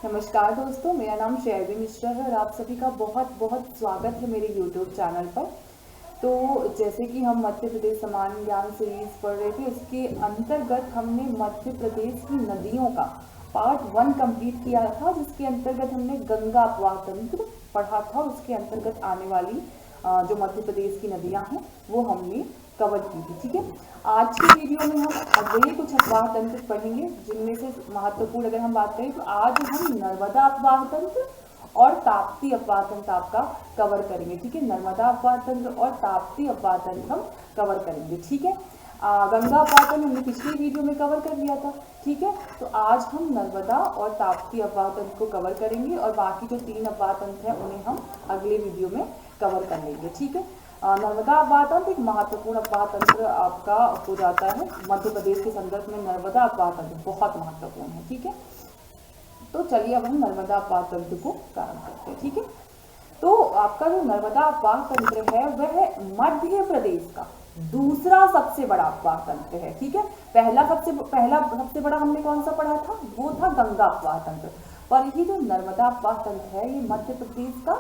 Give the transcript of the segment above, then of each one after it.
नमस्कार दोस्तों, मेरा नाम शेरवी मिश्रा है और आप सभी का बहुत बहुत स्वागत है मेरे YouTube चैनल पर। तो जैसे कि हम मध्य प्रदेश सामान्य ज्ञान सीरीज पढ़ रहे थे, उसके अंतर्गत हमने मध्य प्रदेश की नदियों का पार्ट 1 कंप्लीट किया था, जिसके अंतर्गत हमने गंगा अपवाह तंत्र पढ़ा था। उसके अंतर्गत आने वाली जो मध्य प्रदेश की नदियां हैं वो हमने कवर की थी। ठीक है, आज की वीडियो में हम अगले कुछ अपवाह तंत्र पढ़ेंगे, जिनमें से महत्वपूर्ण अगर हम बात करें तो आज हम नर्मदा अपवाह तंत्र और ताप्ती अपवाह तंत्र आपका कवर करेंगे। ठीक है, नर्मदा अपवाह तंत्र और ताप्ती अपवाह तंत्र हम कवर करेंगे। ठीक है, गंगा अपवाह तंत्र हमने पिछली वीडियो में कवर कर लिया था। ठीक है, तो आज हम नर्मदा और ताप्ती अपवाह तंत्र को कवर करेंगे और बाकी जो 3 अपवाह तंत्र हैं उन्हें हम अगले वीडियो में कवर कर लेंगे। ठीक है, नर्मदा अपवाह तंत्र एक महत्वपूर्ण अपवाह तंत्र आपका हो जाता है। मध्य प्रदेश के संदर्भ में नर्मदा अपवाह तंत्र बहुत महत्वपूर्ण है। ठीक है, तो चलिए अब हम नर्मदा अपवाह तंत्र को प्रारंभ करते हैं। ठीक है, तो आपका जो नर्मदा अपवाह तंत्र है वह मध्य प्रदेश का दूसरा सबसे बड़ा अपवाह तंत्र है। ठीक है, पहला सबसे बड़ा हमने कौन सा पढ़ा था, वो था गंगा अपवाह तंत्र। पर ये जो नर्मदा अपवाह तंत्र है ये मध्य प्रदेश का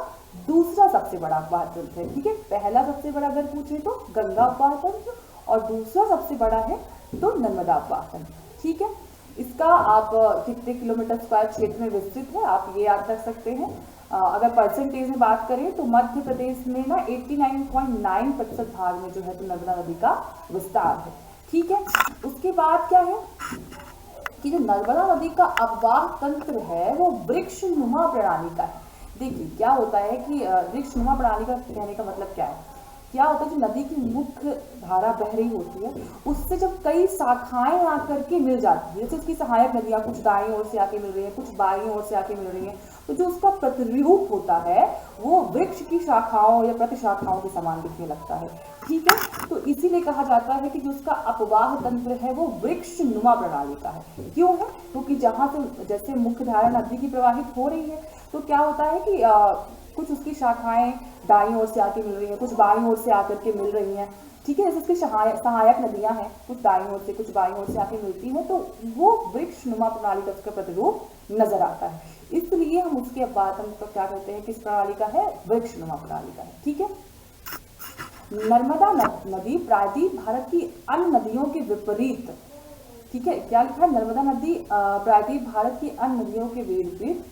दूसरा सबसे बड़ा अपवाह तंत्र है। ठीक है, पहला सबसे बड़ा अगर पूछे तो गंगा अपवाह तंत्र और दूसरा सबसे बड़ा है तो नर्मदा अपवाह तंत्र। ठीक है, इसका आप कितने किलोमीटर स्क्वायर क्षेत्र में विस्तृत है आप ये याद रख सकते हैं। अगर परसेंटेज में बात करें तो मध्य प्रदेश में ना 89.9% भाग में जो है तो नर्मदा नदी का विस्तार है। ठीक है, उसके बाद क्या है कि जो नर्मदा नदी का अपवाह तंत्र है वो वृक्षनुमा प्रणाली का है। देखिए क्या होता है कि वृक्षनुमा प्रणाली का कहने का मतलब क्या है, क्या होता है, जो नदी की मुख्य धारा बह रही होती है उससे जब कई शाखाएं आकर के मिल जाती है, जैसे उसकी सहायक नदियां कुछ दाईं ओर से आके मिल रही है, कुछ बाईं ओर से आके मिल रही है, तो जो उसका प्रतिरूप होता है वो वृक्ष की शाखाओं या प्रतिशाखाओं के समान दिखने लगता है। ठीक है, तो इसीलिए कहा जाता है कि जो उसका अपवाह तंत्र है वो वृक्षनुमा प्रणाली का है। क्यों है, क्योंकि जहां से जैसे मुख्य धारा नदी की प्रवाहित हो रही है तो क्या होता है कि कुछ उसकी शाखाएं दाईं ओर से आके मिल रही हैं, कुछ बाईं ओर से आकर के मिल रही हैं। ठीक है, जैसे उसकी सहायक नदियां हैं, कुछ दाईं ओर से कुछ बाईं ओर से आके मिलती हैं, तो वो वृक्षनुमा प्रणाली का उसका प्रतिरूप नजर आता है। इसलिए हम उसके अपवाह तंत्र को क्या कहते हैं, किस प्रणाली का है, वृक्षनुमा प्रणाली का है। ठीक है, नर्मदा नदी प्रायद्वीप भारत की अन्य नदियों के विपरीत, ठीक है, क्या लिखा है, नर्मदा नदी प्रायद्वीप भारत की अन्य नदियों के विपरीत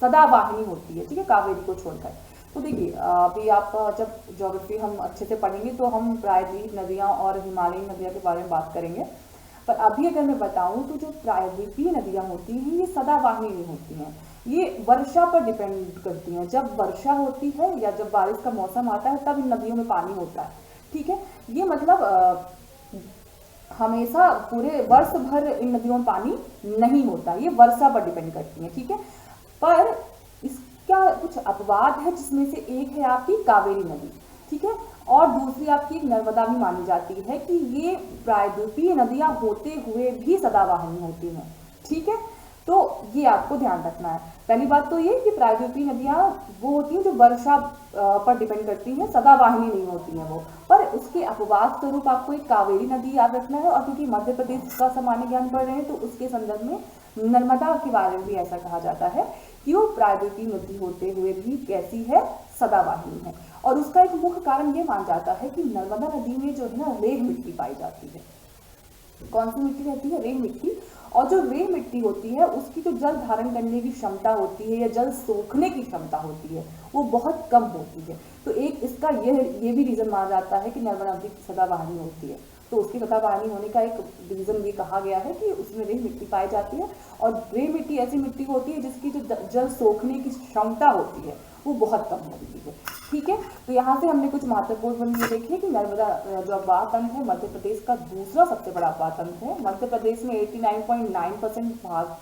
सदावाहिनी होती है। ठीक है, कावेरी को छोड़कर। तो देखिए अभी आप जब ज्योग्राफी हम अच्छे से पढ़ेंगे तो हम प्रायद्वीप नदियां और हिमालयी नदियां के बारे में बात करेंगे। पर अभी अगर मैं बताऊं तो जो प्रायद्वीपीय नदियां होती हैं ये सदावाहिनी नहीं होती हैं, ये वर्षा पर डिपेंड करती हैं। जब वर्षा होती है या जब बारिश का मौसम आता है तब इन नदियों में पानी होता है। ठीक है, ये मतलब हमेशा पूरे वर्ष भर इन नदियों में पानी नहीं होता, ये वर्षा पर डिपेंड करती हैं। ठीक है, पर इसका कुछ अपवाद है, जिसमें से एक है आपकी कावेरी नदी। ठीक है, और दूसरी आपकी नर्मदा भी मानी जाती है कि ये प्रायद्वीपीय नदियां होते हुए भी सदावाहिनी होती हैं। ठीक है, तो ये आपको ध्यान रखना है। पहली बात तो ये कि प्रायद्वीपीय नदियां वो होती हैं जो वर्षा पर डिपेंड करती हैं, सदावाहिनी नहीं होती हैं वो। पर उसके अपवाद स्वरूप आपको एक कावेरी नदी याद रखना है, और क्योंकि मध्य प्रदेश का सामान्य ज्ञान पढ़ रहे हैं तो उसके संदर्भ में नर्मदा के बारे में भी ऐसा कहा जाता है कि वो प्रायद्वीपीय नदी होते हुए भी कैसी है, सदावाहिनी है। और उसका एक मुख्य कारण ये माना जाता है कि नर्मदा नदी में जो है ना रेत मिट्टी पाई जाती है। कौन सी मिट्टी रहती है, रेत मिट्टी। और जो रेत मिट्टी होती है उसकी जो जल धारण करने की क्षमता होती है या जल सोखने की क्षमता होती है वो बहुत कम होती है। तो एक इसका ये भी रीजन माना जाता है कि नर्मदा नदी सदावाहिनी होती है। तो उसकी सदावाहिनी होने का एक रीजन ये कहा गया है कि उसमें रेत मिट्टी पाई जाती है, और रेत मिट्टी ऐसी मिट्टी होती है जिसकी जो जल सोखने की क्षमता होती है वो बहुत कम होती है। ठीक है, तो यहाँ से हमने कुछ महत्वपूर्ण ये देखे कि नर्मदा जो अपवाह तंत्र है मध्य प्रदेश का दूसरा सबसे बड़ा अपवाह तंत्र है। मध्य प्रदेश में 89.9% भाग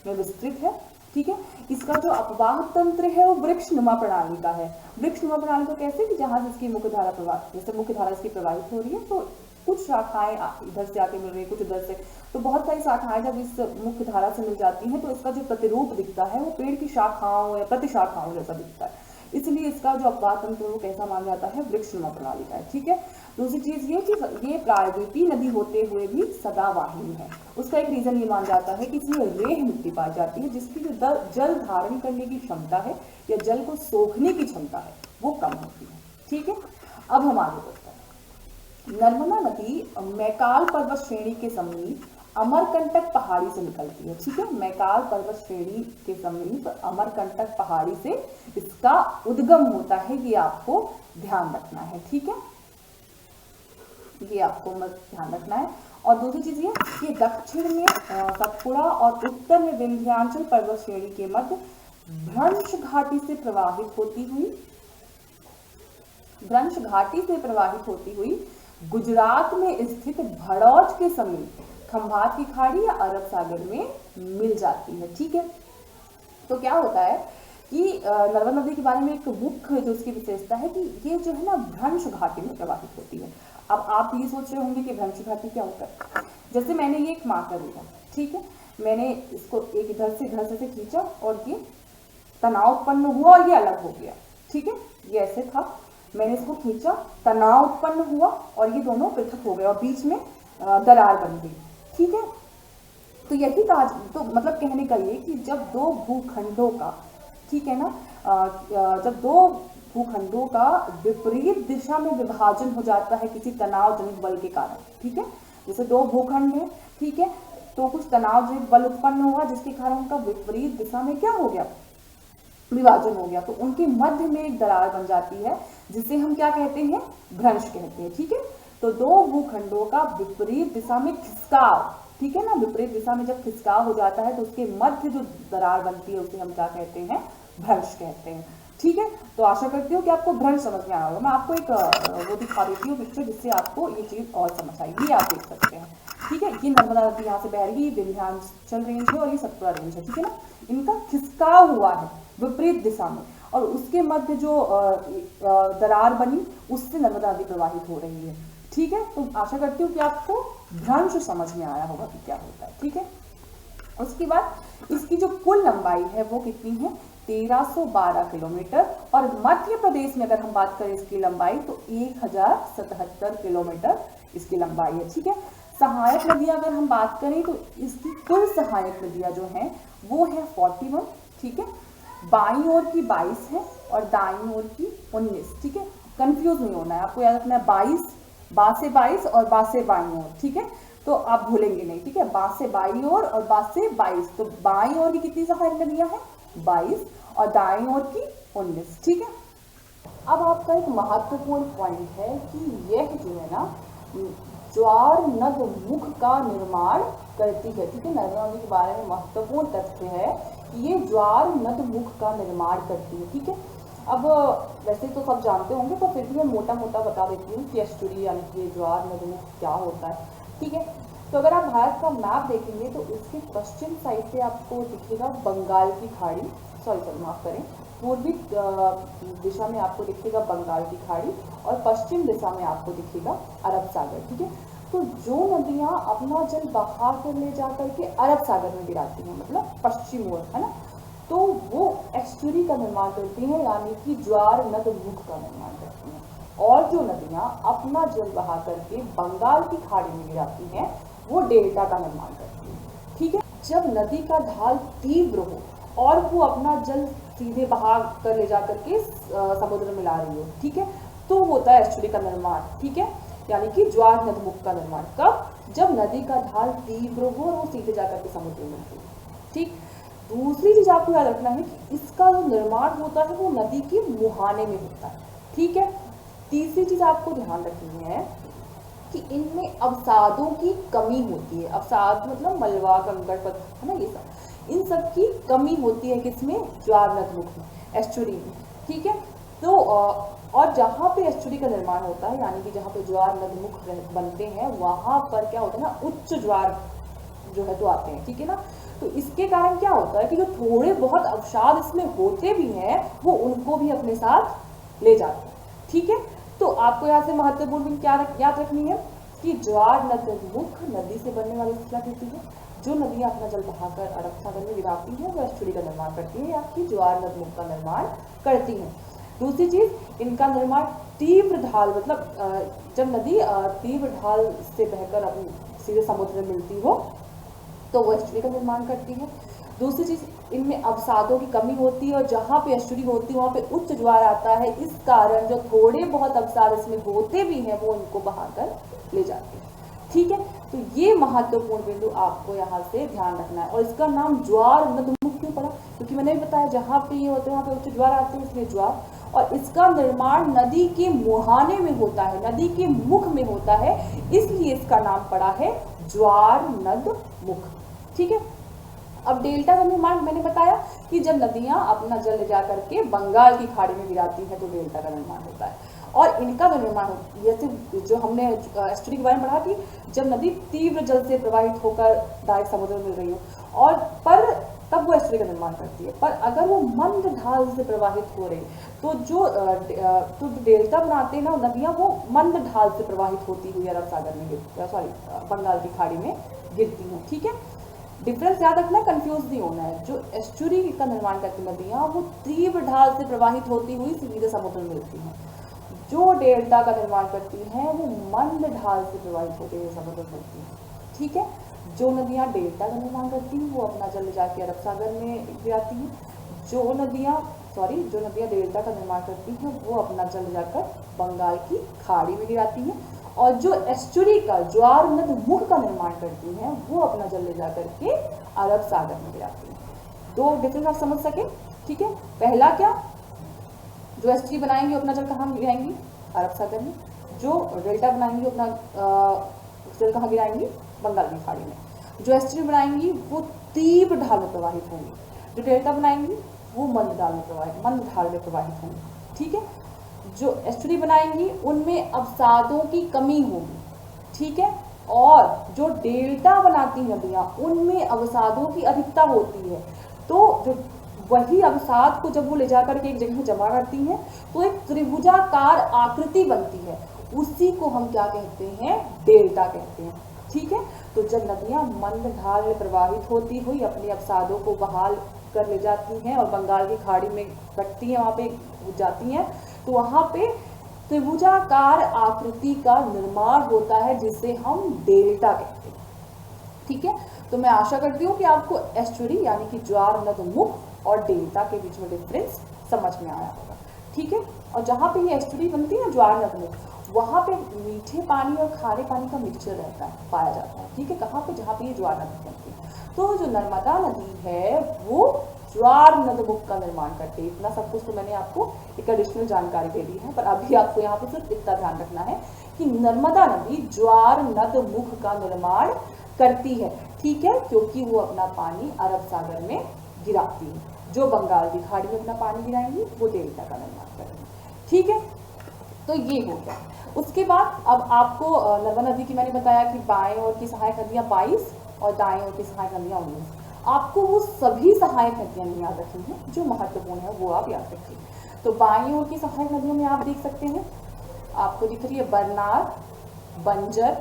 में विस्तृत है। ठीक है, इसका जो अपवाह तंत्र है वो वृक्षनुमा प्रणाली का है। वृक्षनुमा प्रणाली को कैसे, कि जहां से इसकी मुख्य धारा जैसे मुख्य धारा इसकी प्रवाहित हो रही है तो कुछ शाखाएं इधर से आके मिल रही है, कुछ उधर से, तो बहुत सारी शाखाएं जब इस मुख्य धारा से मिल जाती हैं तो इसका जो प्रतिरूप दिखता है वो पेड़ की शाखाओं या प्रतिशाखाओं जैसा दिखता है। इसलिए इसका जो अपवाह तंत्र वो कैसा माना जाता है, वृक्षनुमा प्रणाली का है। ठीक है, दूसरी चीज ये कि ये प्रायद्वीपीय नदी होते हुए भी सदावाहिनी है। उसका एक रीजन ये माना जाता है कि इसमें रेह मिट्टी पाई जाती है जिसकी जो जल धारण करने की क्षमता है या जल को सोखने की क्षमता है वो कम होती है। ठीक है, अब हम आगे बढ़ते हैं। नर्मदा नदी मैकाल पर्वत श्रेणी के समीप अमरकंटक पहाड़ी से निकलती है। ठीक है, मैकाल पर्वत श्रेणी के समीप अमरकंटक पहाड़ी से इसका उद्गम होता है, ये आपको ध्यान रखना है। ठीक है, ये आपको ध्यान रखना है। और दूसरी चीज ये दक्षिण में सतपुड़ा और उत्तर में विंध्याचल पर्वत श्रेणी के मध्य भ्रंश घाटी से प्रवाहित होती हुई गुजरात में स्थित भड़ौच के समीप खंभात की खाड़ी या अरब सागर में मिल जाती है। ठीक है, तो क्या होता है कि नर्मदा नदी के बारे में एक मुख्य जो इसकी विशेषता है कि ये जो है ना भ्रंश घाटी में प्रवाहित होती है। अब आप ये सोच रहे होंगे कि भ्रंश घाटी क्या होता है। जैसे मैंने ये एक मार्कर लिया, ठीक है, मैंने इसको एक इधर से खींचा और ये तनाव उत्पन्न हुआ और ये अलग हो गया। ठीक है, ये ऐसे था, मैंने इसको खींचा, तनाव उत्पन्न हुआ और ये दोनों पृथक हो गए और बीच में दरार बन गई। ठीक है, तो यही कहा, तो मतलब कहने का ये कि जब दो भूखंडों का, ठीक है ना, जब दो भूखंडों का विपरीत दिशा में विभाजन हो जाता है किसी तनाव जनित बल के कारण, ठीक है, जैसे दो भूखंड है, ठीक है, तो कुछ तनाव जनित बल उत्पन्न हुआ जिसके कारण उनका विपरीत दिशा में क्या हो गया, विभाजन हो गया, तो उनके मध्य में एक दरार बन जाती है जिसे हम क्या कहते हैं, भ्रंश कहते हैं। ठीक है, तो दो भूखंडों का विपरीत दिशा में खिसकाव, ठीक है ना, विपरीत दिशा में जब खिसकाव हो जाता है तो उसके मध्य जो दरार बनती है उसे हम क्या कहते हैं, भ्रंश कहते हैं। ठीक है, तो आशा करती हूँ कि आपको भ्रंश समझ में आया होगा। मैं आपको एक वो दिखा देती हूँ पिक्चर जिससे आपको ये चीज और समझ आएगी। ये आप देख सकते हैं, ठीक है, ये नर्मदा नदी यहाँ से बह रही है, विंध्याचल रेंज है और ये सतपुड़ा रेंज है। ठीक है ना, इनका खिसकाव हुआ है विपरीत दिशा में और उसके मध्य जो दरार बनी उससे नर्मदा नदी प्रवाहित हो रही है। ठीक है, तो आशा करती हूँ कि आपको भ्रंश समझ में आया होगा कि क्या होता है। ठीक है, उसके बाद इसकी जो कुल लंबाई है वो कितनी है, 1312 किलोमीटर, और मध्य प्रदेश में अगर हम बात करें इसकी लंबाई तो 1077 किलोमीटर इसकी लंबाई है। ठीक है, सहायक नदियां अगर हम बात करें तो इसकी कुल सहायक नदियां जो हैं वो है 41, ठीक है, बाईं ओर की 22 है और दाईं ओर की 19। ठीक है, कंफ्यूज नहीं होना है, आपको याद रखना है 22, बा से 22 और बा से बाईं ओर। ठीक है, तो आप भूलेंगे नहीं। ठीक है, बा से बाईं ओर और बा से 22, तो बाईं ओर की कितनी सहायक नदियां हैं, 22, और दाईं ओर की 19। ठीक है, अब आपका एक महत्वपूर्ण पॉइंट है कि यह जो है ना ज्वार नद मुख का निर्माण करती है। ठीक है, नर्मदा नदी के बारे में महत्वपूर्ण तथ्य है कि ये ज्वार नद मुख का निर्माण करती है। ठीक है, अब वैसे तो सब जानते होंगे तो फिर भी मैं मोटा मोटा बता देती हूँ कि एस्टुरी यानी कि ज्वार नद मुख क्या होता है। ठीक है, तो अगर आप भारत का मैप देखेंगे तो इसके पश्चिम साइड से आपको दिखेगा बंगाल की खाड़ी, सॉरी माफ करें, पूर्वी दिशा में आपको दिखेगा बंगाल की खाड़ी और पश्चिम दिशा में आपको दिखेगा अरब सागर। ठीक है, तो जो नदियां अपना जल बहा कर ले जाकर के अरब सागर में गिराती हैं, मतलब पश्चिम ओर, है ना, तो वो एस्टुरी का निर्माण करती हैं, यानी कि ज्वार नद मुख का निर्माण करती हैं। और जो नदियां अपना जल बहा करके बंगाल की खाड़ी में गिराती हैं वो डेल्टा का निर्माण करती हैं। ठीक है, जब नदी का ढाल तीव्र हो और वो अपना जल सीधे बहा कर ले जाकर के समुद्र में ला रही हो, ठीक है, तो होता है एस्टुरी का निर्माण। ठीक है, यानी कि ज्वार नद मुख का निर्माण कब, जब नदी का ढाल तीव्र हो और वो सीधे जाकर के समुद्र में हो। ठीक, दूसरी चीज आपको याद रखना है कि इसका जो निर्माण होता है वो नदी के मुहाने में होता है। ठीक है, तीसरी चीज आपको ध्यान रखनी है कि इनमें अवसादों की कमी होती है। अवसाद मतलब मलबा, कंकड़, पत्थर, है ना, ये सब, इन सब की कमी होती है किसमें, ज्वार नद मुख में, एस्टुरी में। ठीक है, तो और जहाँ पे एस्टुरी का निर्माण होता है यानी कि जहाँ पे ज्वार नद मुख बनते हैं वहां पर क्या होता है ना, उच्च ज्वार जो है तो आते हैं। ठीक है ना, तो इसके कारण क्या होता है कि जो थोड़े बहुत अवसाद इसमें होते भी हैं वो उनको भी अपने साथ ले जाते हैं। ठीक है, तो आपको यहाँ से महत्वपूर्ण क्या याद रखनी है कि ज्वार नद मुख नदी से बनने वाली क्या कहती है, जो नदियां अपना जल बहाकर अरब सागर में गिराती हैं वो एस्टुरी का निर्माण करती है या कि ज्वार नद मुख का निर्माण करती हैं। दूसरी चीज, इनका निर्माण तीव्र ढाल, मतलब जब नदी तीव्र ढाल से बहकर अपनी सीधे समुद्र में मिलती हो तो वो एस्चुरी का निर्माण करती है। दूसरी चीज, इनमें अवसादों की कमी होती है और जहाँ पे एस्चुरी होती है वहाँ पे उच्च ज्वार आता है, इस कारण जो थोड़े बहुत अवसाद इसमें होते भी हैं वो इनको बहाकर ले जाते हैं। ठीक है, तो ये महत्वपूर्ण बिंदु आपको यहाँ से ध्यान रखना है। और इसका नाम ज्वार नदमुख क्यों पड़ा, क्योंकि मैंने भी बताया जहाँ पे ये होते हैं वहाँ पे उच्च ज्वार आते हैं, इसलिए ज्वार। और इसका निर्माण नदी के मुहाने में होता है, नदी के मुख में होता है, इसलिए इसका नाम पड़ा है ज्वार नदमुख। ठीक है, अब डेल्टा का निर्माण मैंने बताया कि जब नदियां अपना जल ले जा करके बंगाल की खाड़ी में गिराती हैं तो डेल्टा का निर्माण होता है। और इनका जो निर्माण जैसे जो हमने एस्चुरी के बारे में पढ़ा कि जब नदी तीव्र जल से प्रवाहित होकर डायरेक्ट समुद्र में मिल रही हो और पर तब वो एस्चुरी का निर्माण करती है। पर अगर वो मंद ढाल से प्रवाहित हो रही तो जो डेल्टा बनाते हैं ना नदियां, वो मंद ढाल से प्रवाहित होती हुई अरब सागर में बंगाल की खाड़ी में गिरती हैं। ठीक है, डिफरेंस याद रखना है, कंफ्यूज नहीं होना है। जो एस्चुरी का निर्माण करती नदियां वो तीव्र ढाल से प्रवाहित होती हुई सीधे समुद्र में मिलती हैं। जो डेल्टा का निर्माण करती हैं वो मंद ढाल से प्रवाहित होते हुए समुद्र में मिलती हैं। ठीक है, जो नदियां डेल्टा का निर्माण करती हैं वो अपना जल ले जाके अरब सागर में गिराती हैं। जो नदियां डेल्टा का निर्माण करती हैं वो अपना जल ले जाकर बंगाल की खाड़ी में गिराती हैं। और जो एस्चुरी का ज्वार नदमुख का निर्माण करती हैं वो अपना जल ले जाकर के अरब सागर में गिराती हैं। दो डिफरेंस आप समझ सके। ठीक है, पहला क्या, जो एस्चुरी बनाएंगे अपना जल कहाँ गिराएंगी, अरब सागर में। जो डेल्टा बनाएंगी अपना जल कहाँ गिराएंगी, बंगाल की खाड़ी में। जो एस्चुरी बनाएंगी वो तीव्र ढाल में प्रवाहित होंगी, जो डेल्टा बनाएंगी वो मंद ढाल में प्रवाहित होंगी। ठीक है, जो एस्चुरी बनाएंगी उनमें अवसादों की कमी होगी। ठीक है, और जो डेल्टा बनाती नदियां उनमें अवसादों की अधिकता होती है। तो जो वही अवसाद को जब वो ले जाकर के एक जगह जमा करती हैं तो एक त्रिभुजाकार आकृति बनती है, उसी को हम क्या कहते हैं, डेल्टा कहते हैं। ठीक है, तो जब नदियां मंद ढाल में प्रवाहित होती हुई अपने अवसादों को बहाल कर ले जाती हैं और बंगाल की खाड़ी में कटती हैं, वहां पे जाती हैं, तो वहां पे त्रिभुजाकार आकृति का निर्माण होता है जिसे हम डेल्टा कहते हैं। ठीक है, तो मैं आशा करती हूँ कि आपको एस्चुरी यानी कि ज्वार नदमुख और डेल्टा के बीच में डिफरेंस समझ में आया होगा। ठीक है, और जहाँ पे ये एस्चुरी बनती है ना ज्वार नदमुख, वहाँ पे मीठे पानी और खारे पानी का मिक्सचर रहता है, पाया जाता है। ठीक है, कहाँ पे, जहाँ पे ये ज्वार नदी बनती है। तो जो नर्मदा नदी है वो ज्वार नदमुख का निर्माण करती है। इतना सब कुछ तो मैंने आपको एक एडिशनल जानकारी दे दी है, पर अभी आपको यहाँ पे सिर्फ इतना ध्यान रखना है कि नर्मदा नदी ज्वार नदमुख का निर्माण करती है। ठीक है, क्योंकि वो अपना पानी अरब सागर में गिराती है। जो बंगाल की खाड़ी में अपना पानी गिराएंगी वो डेल्टा का निर्माण करेंगी। ठीक है, तो ये हो गया। उसके बाद अब आपको नर्मदा नदी की मैंने बताया कि बाएं ओर की सहायक नदियां 22 और दाएं ओर की सहायक नदियां 19। आपको वो सभी सहायक नदियां नहीं याद रखनी है, जो महत्वपूर्ण है वो आप याद रखिए। तो बाईं ओर की सहायक नदियों में आप देख सकते हैं, आपको दिख रही है बरनार, बंजर,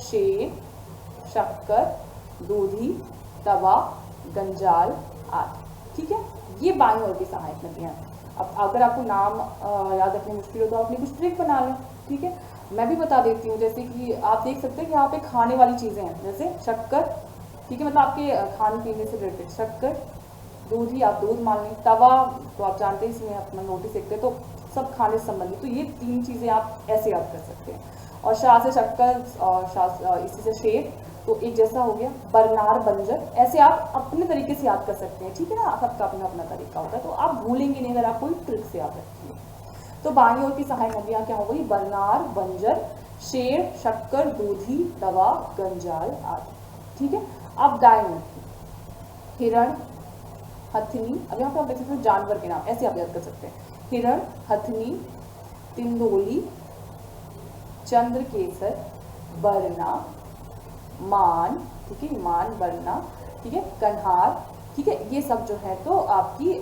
शेर, शक्कर, दूधी, तवा, गंजाल आदि। ठीक है, ये बाईं ओर की सहायक नदियां हैं। अब अगर आपको नाम याद रखने मुश्किल हो तो अपनी कुछ ट्रिक बना लें। ठीक है, मैं भी बता देती हूँ। जैसे कि आप देख सकते हैं कि यहाँ पे खाने वाली चीज़ें हैं, जैसे शक्कर। ठीक है, मतलब आपके खाने पीने से रिलेटेड शक्कर, दूधी आप दूध मान लें, तवा तो आप जानते हैं इसमें अपना रोटी सेकते हैं, तो सब खाने से संबंधित। तो ये तीन चीज़ें आप ऐसे याद कर सकते हैं। और शाह से शक्कर और शाह इसी से शेर, तो एक जैसा हो गया। बरनार, बंजर, ऐसे आप अपने तरीके से याद कर सकते हैं। ठीक है ना, सबका अपना अपना तरीका होता है, तो आप भूलेंगे नहीं अगर आप कोई ट्रिक से याद रखेंगे। तो बाईं ओर की सहायक नदियाँ क्या हो गई, बरनार, बंजर, शेर, शक्कर, दूधी, तवा, गंजाल आदि। ठीक है, अब दाएं ओर की हिरण, हथनी। अब यहाँ पे आप देख सकते हैं जानवर के नाम ऐसे आप याद कर सकते हैं, हिरण, हथनी, तिंदोली, चंद्रकेसर, बरना, मान। ठीक है, मान, बरना, ठीक है, कन्हार। ठीक है, ये सब जो है तो आपकी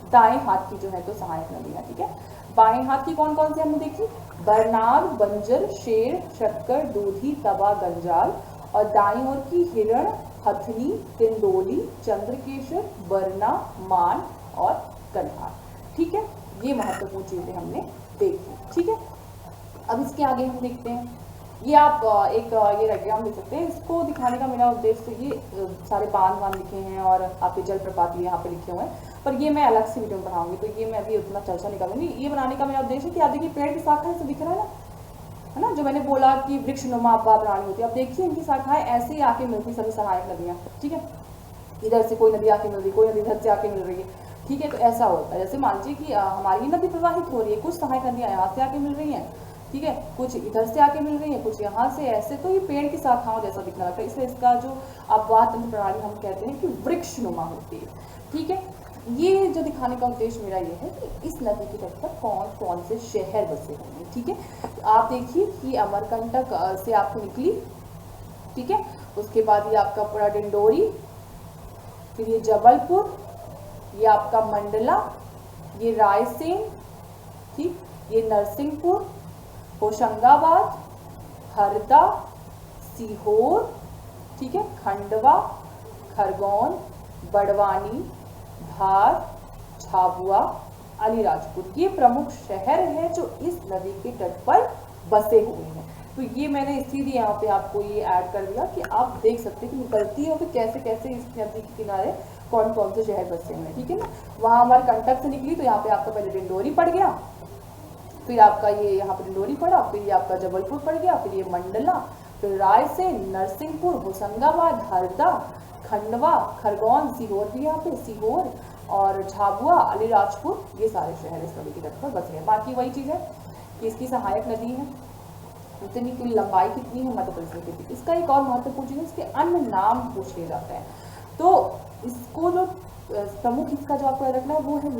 दाएं हाथ की जो है तो सहायक नदियाँ। ठीक है, बाएं हाथ की कौन कौन सी हमने देखी, बरनार, बंजर, शेर, शक्कर, दूधी, तवा, गंजाल। और दाईं ओर की हिरण, हथनी, तिंदोली, चंद्रकेसर, बरना, मान और कन्हार। ठीक है, ये महत्वपूर्ण चीजें हमने देखी। ठीक है, अब इसके आगे हम देखते हैं, ये आप एक ये डायग्राम देख सकते हैं। इसको दिखाने का मेरा उद्देश्य, ये सारे बांध लिखे हैं और आपके जलप्रपात भी यहाँ पे लिखे हुए हैं, पर ये मैं अलग से वीडियो में पढ़ाऊंगी, तो ये मैं अभी उतना चर्चा नहीं करूँगी। ये बनाने का मेरा उद्देश्य कि आप देखिए पेड़ की शाखा ऐसे दिख रहा है ना, जो मैंने बोला कि वृक्ष नुमा अफवाह प्राणी होती है। अब देखिए इनकी शाखाएं ऐसे ही आके मिलती, सभी सहायक नदियाँ, ठीक है, इधर से कोई नदी आके मिल रही, कोई नदी इधर से आके मिल रही है, ठीक है। तो ऐसा होता है, जैसे मान लीजिए कि हमारी नदी प्रवाहित हो रही है, कुछ सहायक नदियाँ यहाँ से आके मिल रही हैं, ठीक है, कुछ इधर से आके मिल रही है, कुछ यहाँ से, ऐसे। तो ये पेड़ की शाखाओं जैसा दिखने लगता है, इसलिए इसका जो अपवाह तंत्र प्रणाली हम कहते हैं कि वृक्ष नुमा होती है, ठीक है। ये जो दिखाने का उद्देश्य मेरा ये है कि इस नदी के तट पर कौन कौन से शहर बसे होंगे, ठीक है। तो आप देखिए कि अमरकंटक से आपको निकली, ठीक है, उसके बाद ये आपका पूरा डिंडोरी, फिर ये जबलपुर, ये आपका मंडला, ये रायसेन, ठीक, ये नरसिंहपुर, होशंगाबाद, हरदा, सीहोर, ठीक है, खंडवा, खरगोन, बड़वानी, धार, झाबुआ, अलीराजपुर, ये प्रमुख शहर हैं जो इस नदी के तट पर बसे हुए हैं। तो ये मैंने इसीलिए यहाँ पे आपको ये ऐड कर दिया कि आप देख सकते हैं कि निकलती है तो कैसे कैसे इस नदी के किनारे कौन कौन से शहर बसे हुए हैं, ठीक है ना। वहाँ हमारे कंटक से निकली तो यहाँ पे आपका पहले डिंडोरी पड़ गया, फिर आपका ये यहाँ पे डिंडोरी पड़ा, फिर ये आपका जबलपुर पड़ गया, फिर ये मंडला, फिर रायसेन, नरसिंहपुर, होशंगाबाद, हरदा, खंडवा, खरगोन, सीहोर भी यहाँ पे, सीहोर और झाबुआ, अलीराजपुर, ये सारे शहर इस नदी के तट पर बसे हैं। बाकी वही चीज़ है कि इसकी सहायक नदी है, इतनी की लंबाई कितनी है, मध्य प्रदेश में कितनी। इसका एक और महत्वपूर्ण चीज़ है, इसके अन्य नाम पूछ लिए जाते हैं। तो इसको जो प्रमुख इसका जो आपको याद रखना है वो है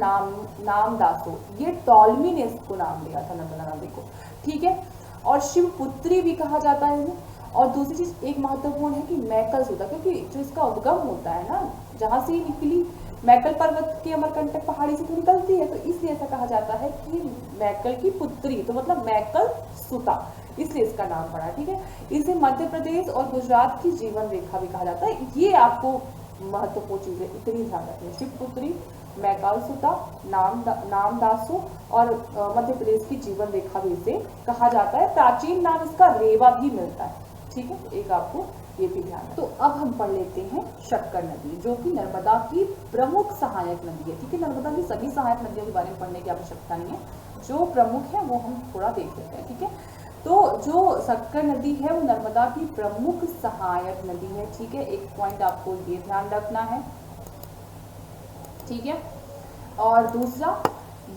नामदासो। ये टॉलमी ने इसको नाम दिया था नर्मदा नदी को, ठीक है। और शिवपुत्री भी कहा जाता है इन्हें। और दूसरी चीज एक महत्वपूर्ण है कि मैकल सुधा, क्योंकि जो इसका उद्गम होता है ना, जहाँ से निकली मैकल पर्वत की अमरकंटक पहाड़ी से तो निकलती है, तो इसलिए ऐसा कहा जाता है कि मैकल की पुत्री, तो मतलब मैकल सुता, इसलिए इसका नाम पड़ा, ठीक है। इसे मध्य प्रदेश और गुजरात की जीवन रेखा भी कहा जाता है। ये आपको महत्वपूर्ण चीज है, इतनी ध्यान रखिए। शिवपुत्री, मैकाल सुता, नामदासो और मध्य प्रदेश की जीवन रेखा भी इसे कहा जाता है। प्राचीन नाम इसका रेवा भी मिलता है, ठीक है, एक आपको ये भी ध्यान है। तो अब हम पढ़ लेते हैं शक्कर नदी, जो कि नर्मदा की प्रमुख सहायक नदी है, ठीक है। नर्मदा की सभी सहायक नदियों के बारे में पढ़ने की आवश्यकता नहीं है, जो प्रमुख है वो हम थोड़ा देख लेते हैं, ठीक है। तो जो शक्कर नदी है वो नर्मदा की प्रमुख सहायक नदी है, ठीक है। एक पॉइंट आपको ये ध्यान रखना है, ठीक है। और दूसरा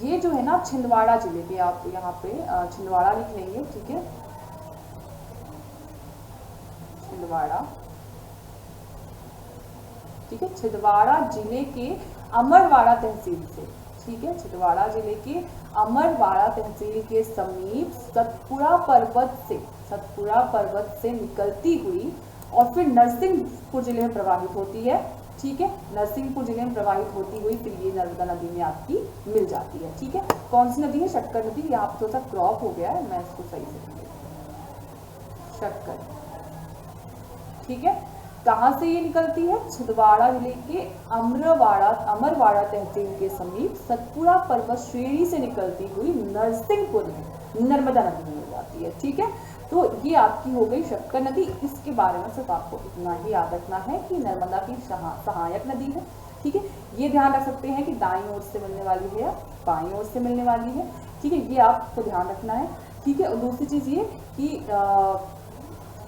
ये जो है ना छिंदवाड़ा जिले के, आप यहाँ पे छिंदवाड़ा लिख लेंगे, ठीक है, छिंदवाड़ा, ठीक है, छिंदवाड़ा जिले के अमरवाड़ा तहसील से, ठीक है, छिंदवाड़ा जिले के अमरवाड़ा तहसील के समीप सतपुड़ा पर्वत से निकलती हुई और फिर नरसिंहपुर जिले में प्रवाहित होती है, ठीक है। नरसिंहपुर जिले में प्रवाहित होती हुई फिर ये नर्मदा नदी में आपकी मिल जाती है, ठीक है। कौन सी नदी है? शक्कर नदी। यहाँ पे थोड़ा सा क्रॉप हो गया है, मैं इसको सही से, शक्कर, ठीक है। कहाँ से ये निकलती है? छिंदवाड़ा जिले के अमरवाड़ा तहसील के समीप सतपुड़ा पर्वत श्रेणी से निकलती हुई नरसिंहपुर में नर्मदा नदी में मिल जाती है, ठीक है। तो ये आपकी हो गई शक्कर नदी। इसके बारे में सिर्फ आपको इतना ही याद रखना है कि नर्मदा की सहायक नदी है, ठीक है। ये ध्यान रख सकते हैं कि दाईं ओर से मिलने वाली है या बाईं ओर से मिलने वाली है, ठीक है, ये आपको ध्यान रखना है, ठीक है। और दूसरी चीज़ ये कि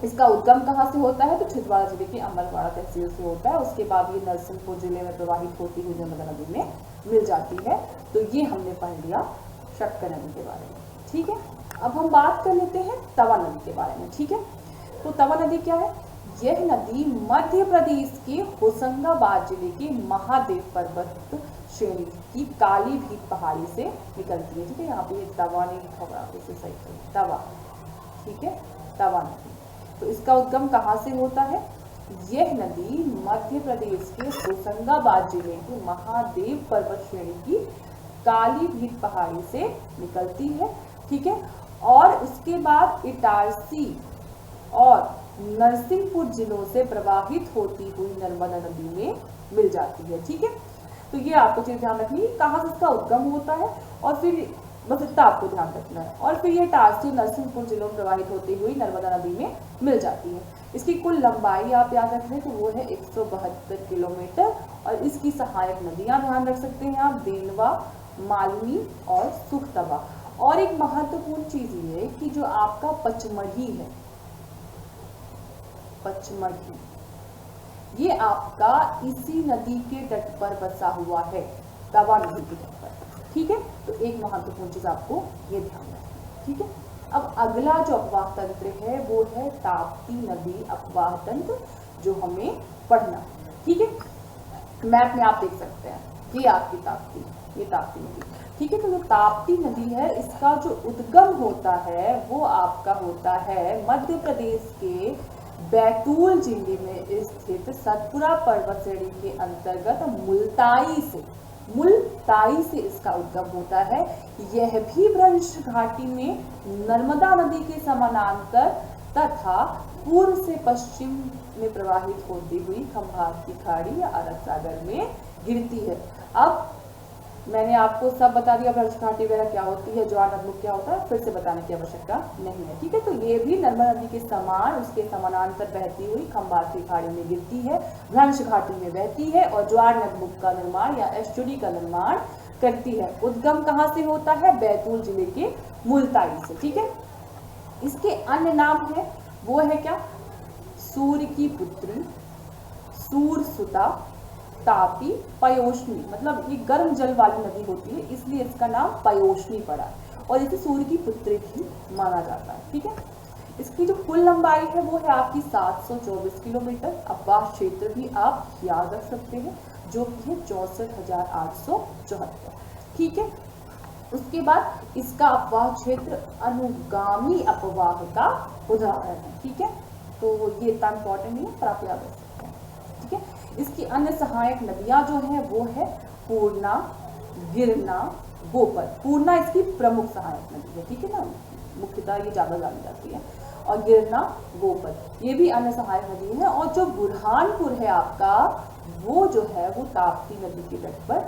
इसका उद्गम कहाँ से होता है? तो छिंदवाड़ा जिले के अमरवाड़ा तहसील से होता है। उसके बाद ये नरसिंहपुर जिले में प्रवाहित होती हुई नर्मदा नदी में मिल जाती है। तो ये हमने पढ़ लिया शक्कर नदी के बारे में, ठीक है। अब हम बात कर लेते हैं तवा नदी के बारे में, ठीक है। तो तवा नदी क्या है? यह नदी मध्य प्रदेश के होशंगाबाद जिले के महादेव पर्वत श्रेणी की काली भीत पहाड़ी से निकलती है, ठीक है। यहाँ पे ये तवा नहीं लिखा हुआ, इसे सही करें, तवा, ठीक है, तवा नदी। तो इसका उद्गम कहाँ से होता है? यह नदी मध्य प्रदेश के होशंगाबाद जिले के महादेव पर्वत श्रेणी की काली भीत पहाड़ी से निकलती है, ठीक है। और उसके बाद इटारसी और नरसिंहपुर जिलों से प्रवाहित होती हुई नर्मदा नदी में मिल जाती है, ठीक है। तो ये आपको चीज ध्यान रखनी, कहाँ से इसका उद्गम होता है और फिर बस इतना आपको ध्यान रखना है। और फिर ये इटारसी और नरसिंहपुर जिलों में प्रवाहित होती हुई नर्मदा नदी में मिल जाती है। इसकी कुल लंबाई आप याद रख लें तो वो है 172 किलोमीटर। और इसकी सहायक नदियां ध्यान रख सकते हैं आप, देनवा, मालनी और सुखतवा। और एक महत्वपूर्ण चीज ये कि जो आपका पचमढ़ी है, पचमढ़ी, ये आपका इसी नदी के तट पर बसा हुआ है, तवा नदी के तट पर। ठीक है, तो एक महत्वपूर्ण चीज आपको ये ध्यान रखना। ठीक है, अब अगला जो अपवाह तंत्र है वो है ताप्ती नदी अपवाह तंत्र, जो हमें पढ़ना है। ठीक है, मैप में आप देख सकते हैं ये आपकी ताप्ती, ये ताप्ती नदी। ठीक है, तो जो ताप्ती नदी है इसका जो उद्गम होता है वो आपका होता है मध्य प्रदेश के बैतूल जिले में स्थित सतपुरा पर्वत श्रेणी के अंतर्गत मुलताई से इसका उद्गम होता है। यह भी भ्रंश घाटी में नर्मदा नदी के समानांतर तथा पूर्व से पश्चिम में प्रवाहित होती हुई खंभात की खाड़ी या अरब सागर में गिरती है। अब मैंने आपको सब बता दिया, भ्रंश घाटी वगैरह क्या होती है, ज्वार नदमुख क्या होता है, फिर से बताने की आवश्यकता नहीं है। ठीक है, तो ये भी नर्मदा नदी के समान उसके समानांतर बहती हुई खंभात की खाड़ी में गिरती है, भ्रंश घाटी में बहती है और ज्वार नदमुख का निर्माण या एस्चुरी का निर्माण करती है। उद्गम कहाँ से होता है? बैतूल जिले के मुलताई से। ठीक है, इसके अन्य नाम है, वो है क्या? सूर्य की पुत्री, सूरसुता, तापी, पयोष्णी, मतलब ये गर्म जल वाली नदी होती है इसलिए इसका नाम पयोष्णी पड़ा और इसे सूर्य की पुत्री भी माना जाता है। ठीक है, इसकी जो कुल लंबाई है वो है आपकी 724 किलोमीटर। अपवाह क्षेत्र भी आप याद रख सकते हैं जो कि है 64,874। ठीक है, उसके बाद इसका अपवाह क्षेत्र अनुगामी अपवाह का उदाहरण है। ठीक है, तो ये इतना इंपॉर्टेंट नहीं है पर आप याद रख सकते हैं। ठीक है, इसकी अन्य सहायक नदियां जो हैं वो है पूर्णा, गिरना, गोपर। पूर्णा इसकी प्रमुख सहायक नदी है। ठीक है ना, मुख्यतः ये ज्यादा जानी जाती है। और गिरना, गोपर ये भी अन्य सहायक नदी है। और जो बुरहानपुर है आपका, वो जो है वो ताप्ती नदी के तट पर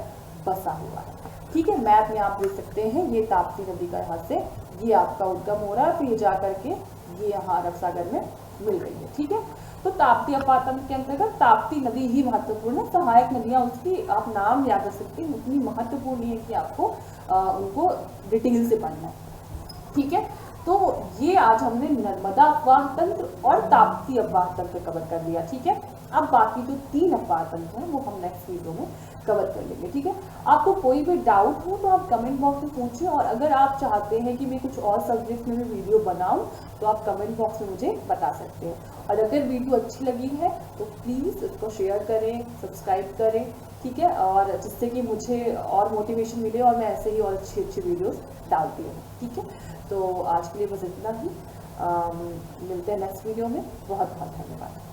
बसा हुआ है। ठीक है, मैप में आप देख सकते हैं ये ताप्ती नदी का यहाँ से ये आपका उद्गम हो रहा है, फिर ये जाकर के ये यहाँ अरब सागर में मिल रही है। ठीक है, तो ताप्ती अपवाह तंत्र के अंतर्गत ताप्ती नदी ही महत्वपूर्ण है। सहायक नदियां उसकी आप नाम याद रख सकते हैं, उतनी महत्वपूर्ण नहीं है कि आपको उनको डिटेल से पढ़ना है। ठीक है, तो ये आज हमने नर्मदा अपवाह तंत्र और ताप्ती अपवाह तंत्र कवर कर लिया। ठीक है, अब बाकी जो 3 अपवाह तंत्र हैं वो हम नेक्स्ट वीडियो में कवर कर लेंगे। ठीक है, आपको कोई भी डाउट हो तो आप कमेंट बॉक्स में पूछिए, और अगर आप चाहते हैं कि मैं कुछ और सब्जेक्ट में भी वीडियो बनाऊं तो आप कमेंट बॉक्स में मुझे बता सकते हैं। और अगर वीडियो अच्छी लगी है तो प्लीज़ इसको शेयर करें, सब्सक्राइब करें। ठीक है, और जिससे कि मुझे और मोटिवेशन मिले और मैं ऐसे ही और अच्छी वीडियोस डालती हूँ। ठीक है, तो आज के लिए बस इतना ही। मिलते हैं नेक्स्ट वीडियो में। बहुत बहुत धन्यवाद।